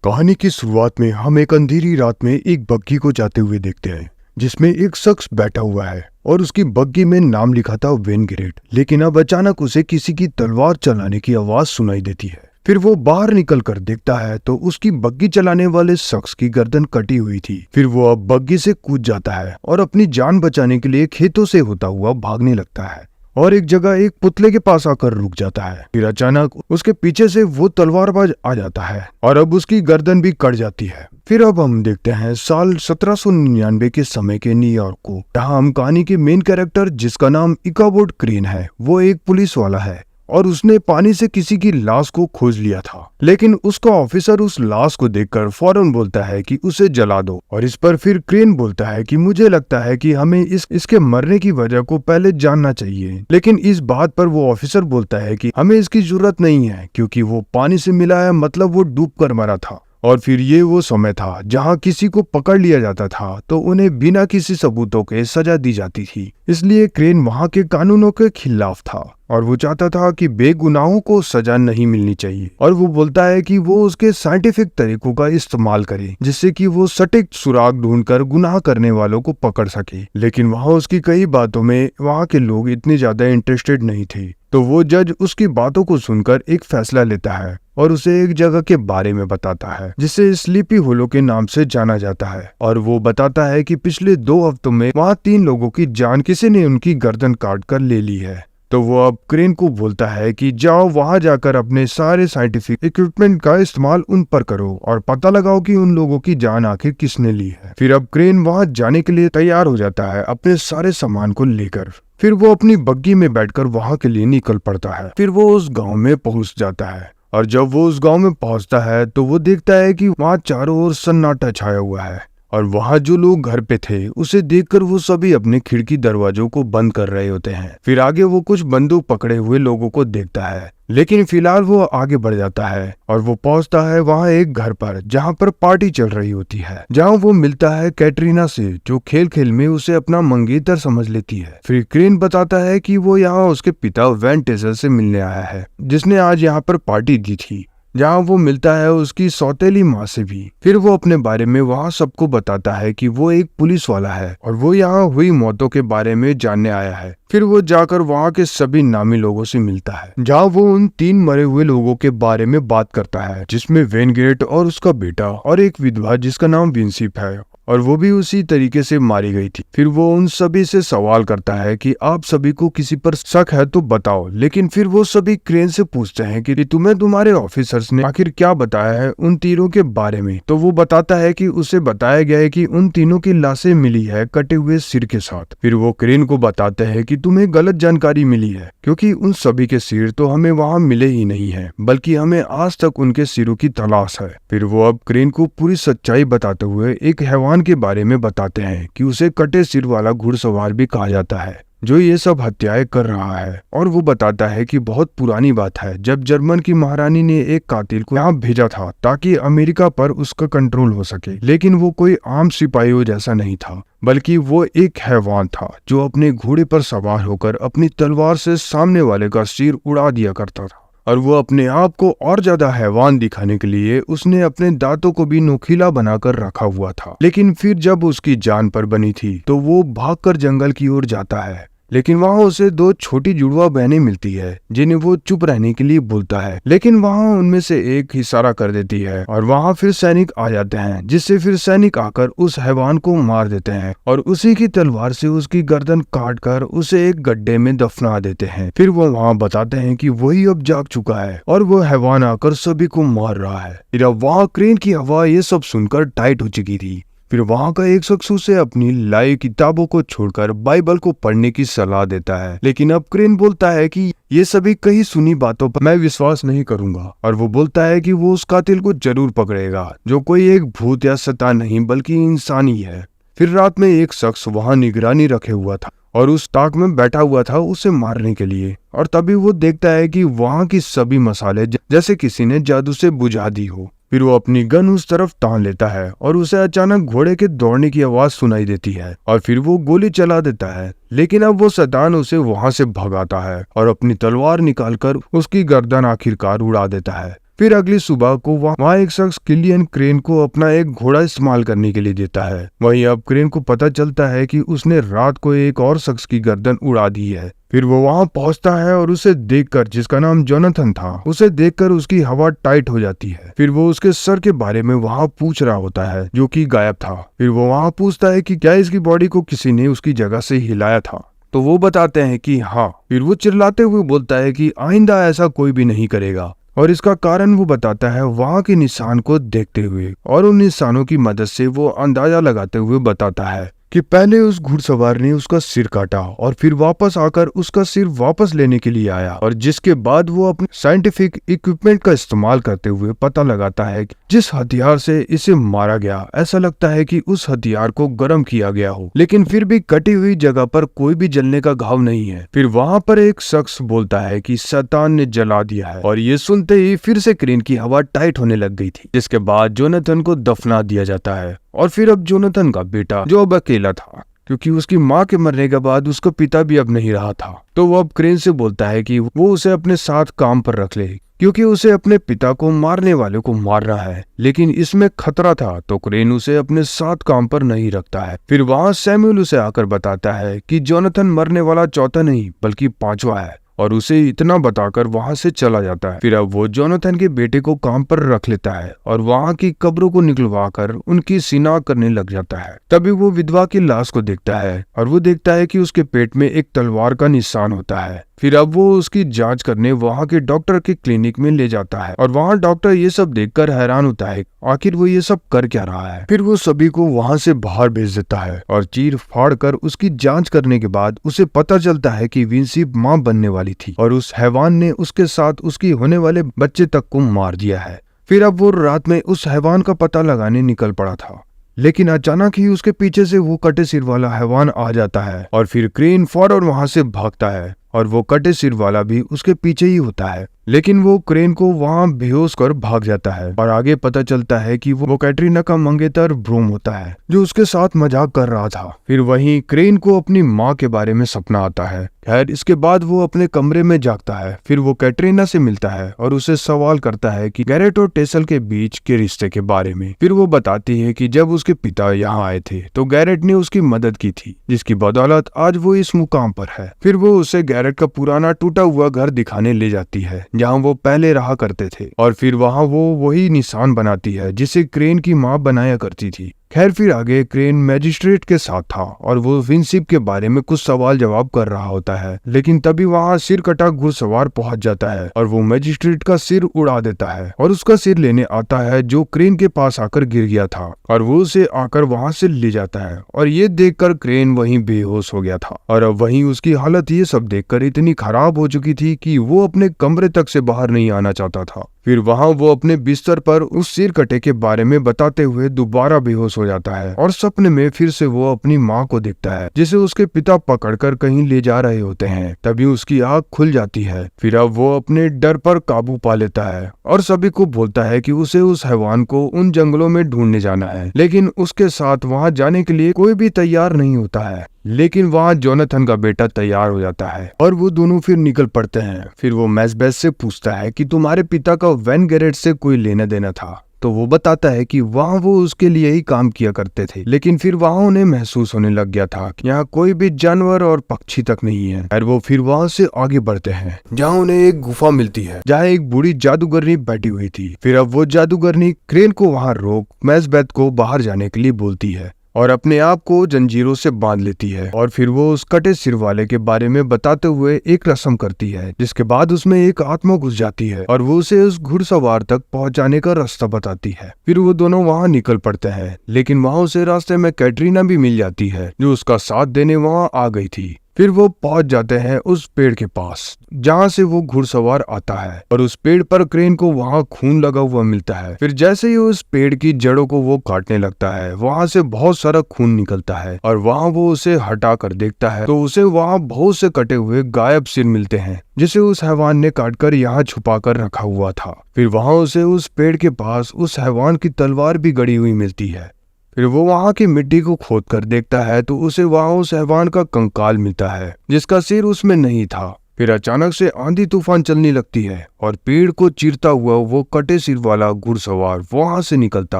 कहानी की शुरुआत में हम एक अंधेरी रात में एक बग्घी को जाते हुए देखते हैं जिसमें एक शख्स बैठा हुआ है और उसकी बग्घी में नाम लिखा था वेन गिरेट। लेकिन अब अचानक उसे किसी की तलवार चलाने की आवाज सुनाई देती है। फिर वो बाहर निकल कर देखता है तो उसकी बग्घी चलाने वाले शख्स की गर्दन कटी हुई थी। फिर वो अब बग्घी से कूद जाता है और अपनी जान बचाने के लिए खेतों से होता हुआ भागने लगता है और एक जगह एक पुतले के पास आकर रुक जाता है। फिर अचानक उसके पीछे से वो तलवारबाज आ जाता है और अब उसकी गर्दन भी कट जाती है। फिर अब हम देखते हैं साल 1799 के समय के न्यूयॉर्क को, जहाँ हम कहानी के मेन कैरेक्टर जिसका नाम इकाबोड क्रेन है, वो एक पुलिस वाला है और उसने पानी से किसी की लाश को खोज लिया था। लेकिन उसका ऑफिसर उस लाश को देखकर फौरन बोलता है कि उसे जला दो। और इस पर फिर क्रेन बोलता है कि मुझे लगता है कि हमें इसके मरने की वजह को पहले जानना चाहिए। लेकिन इस बात पर वो ऑफिसर बोलता है कि हमें इसकी जरूरत नहीं है क्योंकि वो पानी से मिला है, मतलब वो डूब कर मरा था। और फिर ये वो समय था जहां किसी को पकड़ लिया जाता था तो उन्हें बिना किसी सबूतों के सजा दी जाती थी। इसलिए क्रेन वहां के कानूनों के खिलाफ था और वो चाहता था कि बेगुनाहों को सजा नहीं मिलनी चाहिए। और वो बोलता है कि वो उसके साइंटिफिक तरीकों का इस्तेमाल करे जिससे कि वो सटीक सुराग ढूंढकर गुनाह करने वालों को पकड़ सके। लेकिन वहां उसकी कई बातों में वहां के लोग इतने ज्यादा इंटरेस्टेड नहीं थे, तो वो जज उसकी बातों को सुनकर एक फैसला लेता है और उसे एक जगह के बारे में बताता है जिसे स्लीपी होलो के नाम से जाना जाता है। और वो बताता है कि पिछले 2 हफ्तों में वहाँ 3 लोगों की जान किसी ने उनकी गर्दन काट कर ले ली है। तो वो अब क्रेन को बोलता है कि जाओ वहां जाकर अपने सारे साइंटिफिक इक्विपमेंट का इस्तेमाल उन पर करो और पता लगाओ कि उन लोगों की जान आखिर किसने ली है। फिर अब क्रेन वहां जाने के लिए तैयार हो जाता है अपने सारे सामान को लेकर। फिर वो अपनी बग्घी में बैठकर वहां के लिए निकल पड़ता है। फिर वो उस गाँव में पहुंच जाता है और जब वो उस गांव में पहुंचता है तो वो देखता है कि वहां चारों ओर सन्नाटा छाया हुआ है और वहां जो लोग घर पे थे उसे देखकर वो सभी अपने खिड़की दरवाजों को बंद कर रहे होते हैं। फिर आगे वो कुछ बंदूक पकड़े हुए लोगों को देखता है, लेकिन फिलहाल वो आगे बढ़ जाता है और वो पहुंचता है वहां एक घर पर जहां पर पार्टी चल रही होती है, जहां वो मिलता है कैटरीना से जो खेल खेल में उसे अपना मंगेतर समझ लेती है। फिर क्रेन बताता है कि वो यहाँ उसके पिता वैन टेजर से मिलने आया है जिसने आज यहाँ पर पार्टी दी थी, जहाँ वो मिलता है उसकी सौतेली माँ से भी। फिर वो अपने बारे में वहाँ सबको बताता है कि वो एक पुलिस वाला है और वो यहाँ हुई मौतों के बारे में जानने आया है। फिर वो जाकर वहाँ के सभी नामी लोगों से मिलता है, जहाँ वो उन 3 मरे हुए लोगों के बारे में बात करता है जिसमें वेन गिरेट और उसका बेटा और एक विधवा जिसका नाम विंसिप है और वो भी उसी तरीके से मारी गई थी। फिर वो उन सभी से सवाल करता है कि आप सभी को किसी पर शक है तो बताओ। लेकिन फिर वो सभी क्रेन से पूछते हैं कि तुम्हें तुम्हारे ऑफिसर्स ने आखिर क्या बताया है उन तीनों के बारे में। तो वो बताता है कि उसे बताया गया है कि उन तीनों की लाशें मिली है कटे हुए सिर के साथ। फिर वो क्रेन को बताते हैं कि तुम्हें गलत जानकारी मिली है क्योंकि उन सभी के सिर तो हमें वहाँ मिले ही नहीं है, बल्कि हमें आज तक उनके सिरों की तलाश है। फिर वो अब क्रेन को पूरी सच्चाई बताते हुए एक हैवान के बारे में बताते हैं कि उसे कटे सिर वाला घुड़सवार भी कहा जाता है जो ये सब हत्याएं कर रहा है। और वो बताता है कि बहुत पुरानी बात है जब जर्मन की महारानी ने एक कातिल को यहाँ भेजा था ताकि अमेरिका पर उसका कंट्रोल हो सके। लेकिन वो कोई आम सिपाहियों जैसा नहीं था, बल्कि वो एक हैवान था जो अपने घोड़े पर सवार होकर अपनी तलवार से सामने वाले का सिर उड़ा दिया करता था। और वो अपने आप को और ज्यादा हैवान दिखाने के लिए उसने अपने दांतों को भी नोखीला बनाकर रखा हुआ था। लेकिन फिर जब उसकी जान पर बनी थी तो वो भागकर जंगल की ओर जाता है, लेकिन वहाँ उसे 2 छोटी जुड़वा बहनें मिलती है जिन्हें वो चुप रहने के लिए बोलता है। लेकिन वहाँ उनमें से एक इशारा कर देती है और वहाँ फिर सैनिक आ जाते हैं, जिससे फिर सैनिक आकर उस हैवान को मार देते हैं और उसी की तलवार से उसकी गर्दन काट कर उसे एक गड्ढे में दफना देते हैं। फिर वो वहाँ बताते हैं कि वही अब जाग चुका है और वो हैवान आकर सभी को मार रहा है। फिर अब वहाँ क्रेन की हवा ये सब सुनकर टाइट हो चुकी थी। फिर वहाँ का एक शख्स उसे अपनी लाई किताबों को छोड़कर बाइबल को पढ़ने की सलाह देता है। लेकिन अब क्रेन बोलता है कि ये सभी कहीं सुनी बातों पर मैं विश्वास नहीं करूंगा और वो बोलता है कि वो उस कातिल को जरूर पकड़ेगा जो कोई एक भूत या शैतान नहीं बल्कि इंसान ही है। फिर रात में एक शख्स वहाँ निगरानी रखे हुआ था और उस ताक में बैठा हुआ था उसे मारने के लिए। और तभी वो देखता है कि वहाँ की सभी मसाले जैसे किसी ने जादू से बुझा दी हो। फिर वो अपनी गन उस तरफ तान लेता है और उसे अचानक घोड़े के दौड़ने की आवाज सुनाई देती है और फिर वो गोली चला देता है। लेकिन अब वो शैतान उसे वहां से भगाता है और अपनी तलवार निकालकर उसकी गर्दन आखिरकार उड़ा देता है। फिर अगली सुबह को वहाँ एक शख्स किलियन क्रेन को अपना एक घोड़ा इस्तेमाल करने के लिए देता है। वहीं अब क्रेन को पता चलता है कि उसने रात को एक और शख्स की गर्दन उड़ा दी है। फिर वो वहाँ पहुंचता है और उसे देखकर, जिसका नाम जोनाथन था, उसे देखकर उसकी हवा टाइट हो जाती है। फिर वो उसके सर के बारे में वहाँ पूछ रहा होता है जो कि गायब था। फिर वो वहाँ पूछता है कि क्या इसकी बॉडी को किसी ने उसकी जगह से हिलाया था, तो वो बताते हैं कि हाँ। फिर वो चिल्लाते हुए बोलता है कि आइंदा ऐसा कोई भी नहीं करेगा, और इसका कारण वो बताता है वहाँ के निशान को देखते हुए, और उन निशानों की मदद से वो अंदाजा लगाते हुए बताता है कि पहले उस घुड़सवार ने उसका सिर काटा और फिर वापस आकर उसका सिर वापस लेने के लिए आया, और जिसके बाद वो अपने साइंटिफिक इक्विपमेंट का इस्तेमाल करते हुए पता लगाता है कि जिस हथियार से इसे मारा गया, ऐसा लगता है कि उस हथियार को गर्म किया गया हो, लेकिन फिर भी कटी हुई जगह पर कोई भी जलने का घाव नहीं है। फिर वहाँ पर एक शख्स बोलता है कि शैतान ने जला दिया है, और ये सुनते ही फिर से क्रेन की हवा टाइट होने लग गई थी, जिसके बाद जोनाथन को दफना दिया जाता है। और फिर अब जोनाथन का बेटा, जो अब अकेला था क्योंकि उसकी माँ के मरने के बाद उसका पिता भी अब नहीं रहा था, तो वो अब क्रेन से बोलता है कि वो उसे अपने साथ काम पर रख ले, क्योंकि उसे अपने पिता को मारने वाले को मारना है, लेकिन इसमें खतरा था, तो क्रेन उसे अपने साथ काम पर नहीं रखता है। फिर वहाँ सैमुअल उसे आकर बताता है कि जोनाथन मरने वाला चौथा नहीं बल्कि पांचवा है, और उसे इतना बताकर वहां से चला जाता है। फिर अब वो जोनाथन के बेटे को काम पर रख लेता है और वहां की कब्रों को निकलवा कर उनकी शिनाख्त करने लग जाता है। तभी वो विधवा की लाश को देखता है और वो देखता है कि उसके पेट में एक तलवार का निशान होता है। फिर अब वो उसकी जांच करने वहाँ के डॉक्टर के क्लिनिक में ले जाता है, और वहाँ डॉक्टर ये सब देखकर हैरान होता है, आखिर वो ये सब कर क्या रहा है। फिर वो सभी को वहाँ से बाहर भेज देता है, और चीर फाड़ कर उसकी जांच करने के बाद उसे पता चलता है कि विंसी माँ बनने वाली थी, और उस हैवान ने उसके साथ उसकी होने वाले बच्चे तक को मार दिया है। फिर अब वो रात में उस हैवान का पता लगाने निकल पड़ा था, लेकिन अचानक ही उसके पीछे से वो कटे सिर वाला हैवान आ जाता है, और फिर क्रेन फौरन वहां से भागता है, और वो कटे सिर वाला भी उसके पीछे ही होता है, लेकिन वो क्रेन को वहां बेहोश कर भाग जाता है। और आगे पता चलता है कि वो कैटरीना का मंगेतर ब्रूम होता है, जो उसके साथ मजाक कर रहा था। फिर वहीं क्रेन को अपनी माँ के बारे में सपना आता है। खैर, इसके बाद वो अपने कमरे में जागता है। फिर वो कैटरीना से मिलता है और उसे सवाल करता है कि गैरेट और टेसल के बीच के रिश्ते के बारे में। फिर वो बताती है कि जब उसके पिता यहाँ आए थे तो गैरेट ने उसकी मदद की थी, जिसकी बदौलत आज वो इस मुकाम पर है। फिर वो उसे गैरेट का पुराना टूटा हुआ घर दिखाने ले जाती है जहाँ वो पहले रहा करते थे, और फिर वहाँ वो वही निशान बनाती है जिसे क्रेन की माँ बनाया करती थी। खैर, फिर आगे क्रेन मैजिस्ट्रेट के साथ था और वो विंसिप के बारे में कुछ सवाल जवाब कर रहा होता है, लेकिन तभी वहाँ सिर कटा घुड़सवार पहुंच जाता है और वो मैजिस्ट्रेट का सिर उड़ा देता है और उसका सिर लेने आता है, जो क्रेन के पास आकर गिर गया था, और वो उसे आकर वहाँ से ले जाता है। और ये देखकर क्रेन वहीं बेहोश हो गया था, और अब वहीं उसकी हालत ये सब देखकर इतनी खराब हो चुकी थी कि वो अपने कमरे तक से बाहर नहीं आना चाहता था। फिर वहाँ वो अपने बिस्तर पर उस सिर कटे के बारे में बताते हुए दोबारा बेहोश हो जाता है, और सपने में फिर से वो अपनी माँ को देखता है जिसे उसके पिता पकड़कर कहीं ले जा रहे होते हैं। तभी उसकी आँख खुल जाती है। फिर अब वो अपने डर पर काबू पा लेता है और सभी को बोलता है कि उसे उस हैवान को उन जंगलों में ढूंढने जाना है, लेकिन उसके साथ वहाँ जाने के लिए कोई भी तैयार नहीं होता है। लेकिन वहाँ जोनाथन का बेटा तैयार हो जाता है और वो दोनों फिर निकल पड़ते हैं। फिर वो मैक्बेथ से पूछता है कि तुम्हारे पिता का वैन गैरेट से कोई लेना देना था, तो वो बताता है कि वहाँ वो उसके लिए ही काम किया करते थे, लेकिन फिर वहाँ उन्हें महसूस होने लग गया था कि यहाँ कोई भी जानवर और पक्षी तक नहीं है। और वो फिर वहाँ से आगे बढ़ते हैं जहाँ उन्हें एक गुफा मिलती है जहाँ एक बूढ़ी जादूगरनी बैठी हुई थी। फिर अब वो जादूगरनी क्रेन को वहाँ रोक मैक्बेथ को बाहर जाने के लिए बोलती है और अपने आप को जंजीरों से बांध लेती है, और फिर वो उस कटे सिर वाले के बारे में बताते हुए एक रस्म करती है, जिसके बाद उसमें एक आत्मा घुस जाती है और वो उसे उस घुड़सवार तक पहुंचाने का रास्ता बताती है। फिर वो दोनों वहां निकल पड़ते हैं, लेकिन वहां उसे रास्ते में कैटरीना भी मिल जाती है, जो उसका साथ देने वहां आ गई थी। फिर वो पहुंच जाते हैं उस पेड़ के पास जहाँ से वो घुड़सवार आता है, और उस पेड़ पर क्रेन को वहाँ खून लगा हुआ मिलता है। फिर जैसे ही उस पेड़ की जड़ों को वो काटने लगता है, वहाँ से बहुत सारा खून निकलता है, और वहाँ वो उसे हटा कर देखता है तो उसे वहाँ बहुत से कटे हुए गायब सिर मिलते हैं, जिसे उस हैवान ने काटकर यहाँ छुपा कर रखा हुआ था। फिर वहाँ उसे उस पेड़ के पास उस हैवान की तलवार भी गड़ी हुई मिलती है। फिर वो वहाँ की मिट्टी को खोद कर देखता है तो उसे वहाँ उस हैवान का कंकाल मिलता है, जिसका सिर उसमें नहीं था। फिर अचानक से आंधी तूफान चलने लगती है और पेड़ को चीरता हुआ वो कटे सिर वाला घुड़सवार वहां से निकलता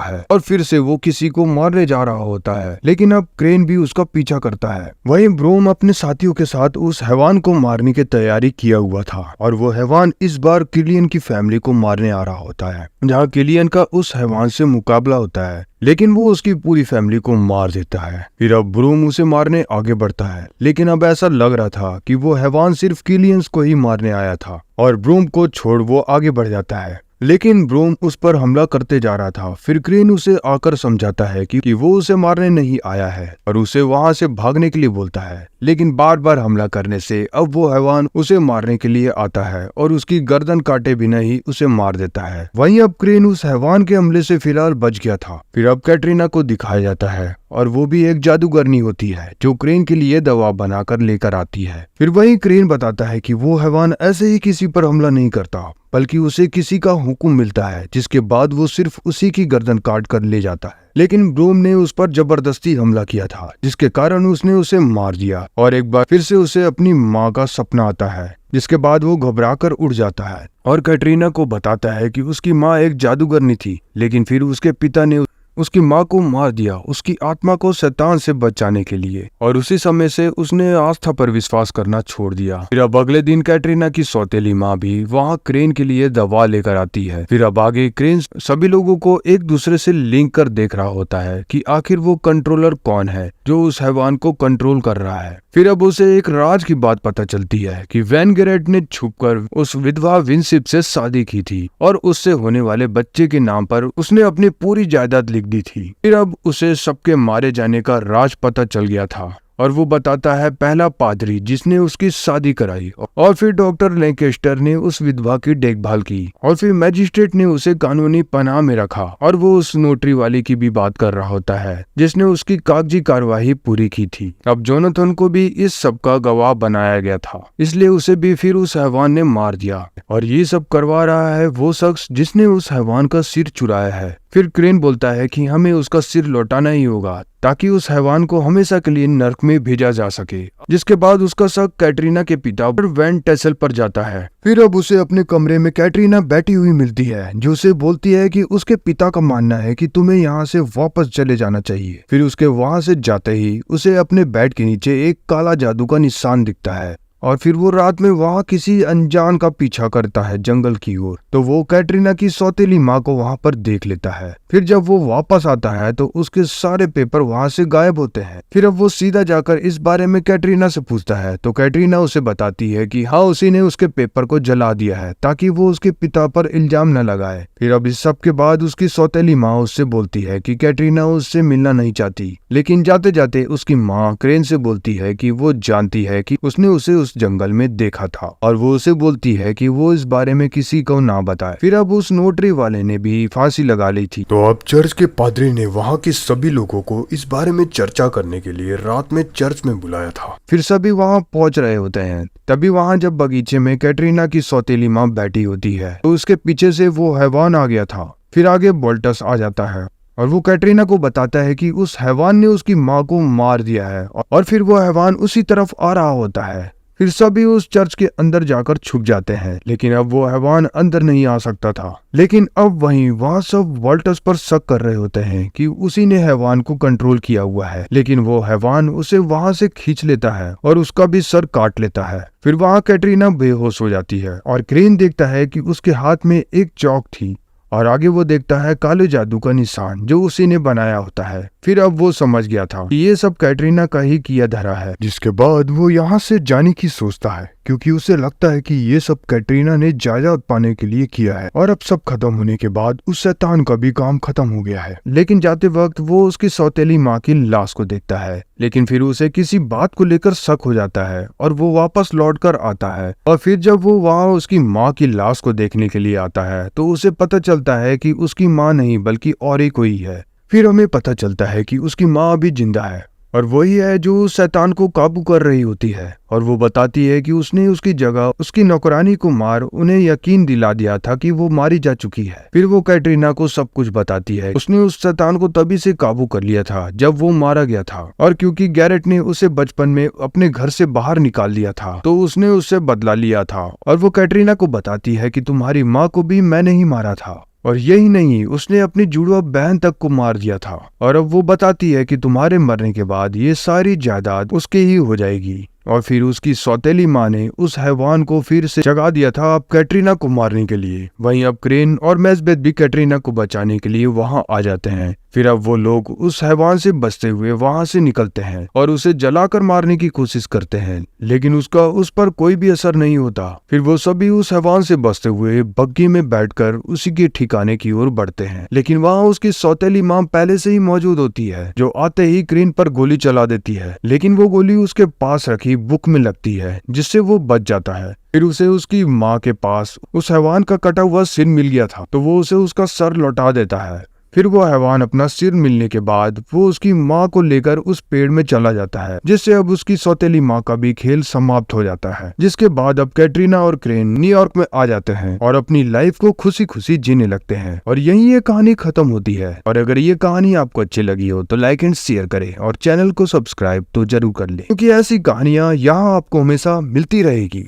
है और फिर से वो किसी को मारने जा रहा होता है, लेकिन अब क्रेन भी उसका पीछा करता है। वहीं ब्रोम अपने साथियों के साथ उस हैवान को मारने की तैयारी किया हुआ था और वो हैवान इस बार किलियन की फैमिली को मारने आ रहा होता है, जहाँ किलियन का उस हैवान से मुकाबला होता है, लेकिन वो उसकी पूरी फैमिली को मार देता है। फिर अब ब्रूम उसे मारने आगे बढ़ता है, लेकिन अब ऐसा लग रहा था कि वो हैवान सिर्फ किलियंस को ही मारने आया था और ब्रूम को छोड़ वो आगे बढ़ जाता है, लेकिन ब्रूम उस पर हमला करते जा रहा था। फिर क्रेन उसे आकर समझाता है कि वो उसे मारने नहीं आया है और उसे वहां से भागने के लिए बोलता है, लेकिन बार बार हमला करने से अब वो हैवान उसे मारने के लिए आता है और उसकी गर्दन काटे बिना ही उसे मार देता है। वहीं अब क्रेन उस हैवान के हमले से फिलहाल बच गया था। फिर अब कैटरीना को दिखाया जाता है और वो भी एक जादूगरनी होती है जो क्रेन के लिए दवा बनाकर लेकर आती है। फिर वहीं क्रेन बताता है कि वो हैवान ऐसे ही किसी पर हमला नहीं करता, बल्कि उसे किसी का हुक्म मिलता है, जिसके बाद वो सिर्फ उसी की गर्दन काट कर ले जाता है। लेकिन ब्रूम ने उस पर जबरदस्ती हमला किया था, जिसके कारण उसने उसे मार दिया और एक बार फिर से उसे अपनी माँ का सपना आता है, जिसके बाद वो घबराकर उड़ जाता है और कैटरीना को बताता है कि उसकी माँ एक जादूगरनी थी, लेकिन फिर उसके पिता ने उसकी माँ को मार दिया उसकी आत्मा को शैतान से बचाने के लिए, और उसी समय से उसने आस्था पर विश्वास करना छोड़ दिया। फिर अब अगले दिन कैटरीना की सौतेली माँ भी वहाँ क्रेन के लिए दवा लेकर आती है। फिर अब आगे क्रेन सभी लोगों को एक दूसरे से लिंक कर देख रहा होता है कि आखिर वो कंट्रोलर कौन है जो उस हैवान को कंट्रोल कर रहा है। फिर अब उसे एक राज की बात पता चलती है कि वैन गेरेट ने छुपकर उस विधवा विंसिप से शादी की थी और उससे होने वाले बच्चे के नाम पर उसने अपनी पूरी जायदाद लिख दी थी। फिर अब उसे सबके मारे जाने का राज पता चल गया था और वो बताता है पहला पादरी जिसने उसकी शादी कराई, और फिर डॉक्टर लैंकेस्टर ने उस विधवा की देखभाल की, और फिर मैजिस्ट्रेट ने उसे कानूनी पनाह में रखा, और वो उस नोटरी वाले की भी बात कर रहा होता है जिसने उसकी कागजी कार्यवाही पूरी की थी। अब जोनाथन को भी इस सब का गवाह बनाया गया था, इसलिए उसे भी फिर उस हैवान ने मार दिया, और ये सब करवा रहा है वो शख्स जिसने उस हैवान का सिर चुराया है। फिर क्रेन बोलता है कि हमें उसका सिर लौटाना ही होगा ताकि उस हैवान को हमेशा के लिए नर्क में भेजा जा सके, जिसके बाद उसका शक कैटरीना के पिता वैन टेसल पर जाता है। फिर अब उसे अपने कमरे में कैटरीना बैठी हुई मिलती है जो उसे बोलती है कि उसके पिता का मानना है कि तुम्हें यहाँ से वापस चले जाना चाहिए। फिर उसके वहां से जाते ही उसे अपने बेड के नीचे एक काला जादू का निशान दिखता है, और फिर वो रात में वहाँ किसी अनजान का पीछा करता है जंगल की ओर। तो वो कैटरीना की सौतेली माँ को वहाँ पर देख लेता है। फिर जब वो वापस आता है तो उसके सारे पेपर वहाँ से गायब होते हैं। फिर अब वो सीधा जाकर इस बारे में कैटरीना से पूछता है तो कैटरीना उसे बताती है कि हाँ, उसी ने उसके पेपर को जला दिया है ताकि वो उसके पिता पर इल्जाम न लगाए। फिर अब इस सब के बाद उसकी सौतेली माँ उससे बोलती है कि कैटरीना उससे मिलना नहीं चाहती, लेकिन जाते जाते उसकी माँ क्रेन से बोलती है कि वो जानती है कि उसने उसे उस जंगल में देखा था, और वो उसे बोलती है कि वो इस बारे में किसी को ना बताए। फिर अब उस नोटरी वाले ने भी फांसी लगा ली थी। तो अब चर्च के पादरी ने वहाँ के सभी लोगों को इस बारे में चर्चा करने के लिए रात में चर्च में बुलाया था। फिर सभी वहाँ पहुँच रहे होते हैं। तभी वहाँ जब बगीचे में कैटरीना की सौतेली माँ बैठी होती है तो उसके पीछे से वो हैवान आ गया था। फिर आगे बोल्टस आ जाता है और वो कैटरीना को बताता है कि उस हैवान ने उसकी माँ को मार दिया है, और फिर वो हैवान उसी तरफ आ रहा होता है। फिर सभी उस चर्च के अंदर जाकर छुप जाते हैं, लेकिन अब वो हैवान अंदर नहीं आ सकता था। लेकिन अब वहाँ सब वॉल्टस पर शक कर रहे होते हैं कि उसी ने हैवान को कंट्रोल किया हुआ है, लेकिन वो हैवान उसे वहाँ से खींच लेता है और उसका भी सर काट लेता है। फिर वहाँ कैटरीना बेहोश हो जाती है और क्रेन देखता है कि उसके हाथ में एक चौक थी, और आगे वो देखता है काले जादू का निशान जो उसी ने बनाया होता है। फिर अब वो समझ गया था कि ये सब कैटरीना का ही किया धरा है, जिसके बाद वो यहाँ से जाने की सोचता है क्योंकि उसे लगता है कि ये सब कैटरीना ने जायदाद पाने के लिए किया है, और अब सब खत्म होने के बाद उस शैतान का भी काम खत्म हो गया है। लेकिन जाते वक्त वो उसकी सौतेली माँ की लाश को देखता है, लेकिन फिर उसे किसी बात को लेकर शक हो जाता है और वो वापस लौट कर आता है। और फिर जब वो वहाँ उसकी माँ की लाश को देखने के लिए आता है तो उसे पता चलता है कि उसकी माँ नहीं बल्कि और ही कोई है। फिर हमें पता चलता है कि उसकी माँ अभी जिंदा है और वही है जो उस शैतान को काबू कर रही होती है। और वो बताती है कि उसने उसकी जगह उसकी नौकरानी को मार उन्हें यकीन दिला दिया था कि वो मारी जा चुकी है। फिर वो कैटरीना को सब कुछ बताती है। उसने उस शैतान को तभी से काबू कर लिया था जब वो मारा गया था, और क्योंकि गैरेट ने उसे बचपन में अपने घर से बाहर निकाल दिया था तो उसने उससे बदला लिया था। और वो कैटरीना को बताती है कि तुम्हारी माँ को भी मैंने ही मारा था, और यही नहीं, उसने अपनी जुड़वा बहन तक को मार दिया था। और अब वो बताती है कि तुम्हारे मरने के बाद ये सारी जायदाद उसके ही हो जाएगी। और फिर उसकी सौतेली माँ ने उस हैवान को फिर से जगा दिया था अब कैटरीना को मारने के लिए। वहीं अब क्रेन और मैस्बेथ भी कैटरीना को बचाने के लिए वहां आ जाते हैं। फिर अब वो लोग उस हैवान से बचते हुए वहां से निकलते हैं और उसे जलाकर मारने की कोशिश करते हैं, लेकिन उसका उस पर कोई भी असर नहीं होता। फिर वो सभी उस हैवान से बचते हुए बग्गी में बैठकर उसी के ठिकाने की ओर बढ़ते हैं, लेकिन वहाँ उसकी सौतेली माँ पहले से ही मौजूद होती है, जो आते ही क्रेन पर गोली चला देती है। लेकिन वो गोली उसके पास रखी बुक में लगती है, जिससे वो बच जाता है। फिर उसे उसकी माँ के पास उस हैवान का कटा हुआ सिर मिल गया था, तो वो उसे उसका सर लौटा देता है। फिर वो हैवान अपना सिर मिलने के बाद वो उसकी माँ को लेकर उस पेड़ में चला जाता है, जिससे अब उसकी सौतेली माँ का भी खेल समाप्त हो जाता है। जिसके बाद अब कैटरीना और क्रेन न्यूयॉर्क में आ जाते हैं और अपनी लाइफ को खुशी खुशी जीने लगते हैं। और यही ये कहानी खत्म होती है। और अगर ये कहानी आपको अच्छी लगी हो तो लाइक एंड शेयर करें और चैनल को सब्सक्राइब तो जरूर कर लें, क्योंकि ऐसी कहानियां यहाँ आपको हमेशा मिलती रहेगी।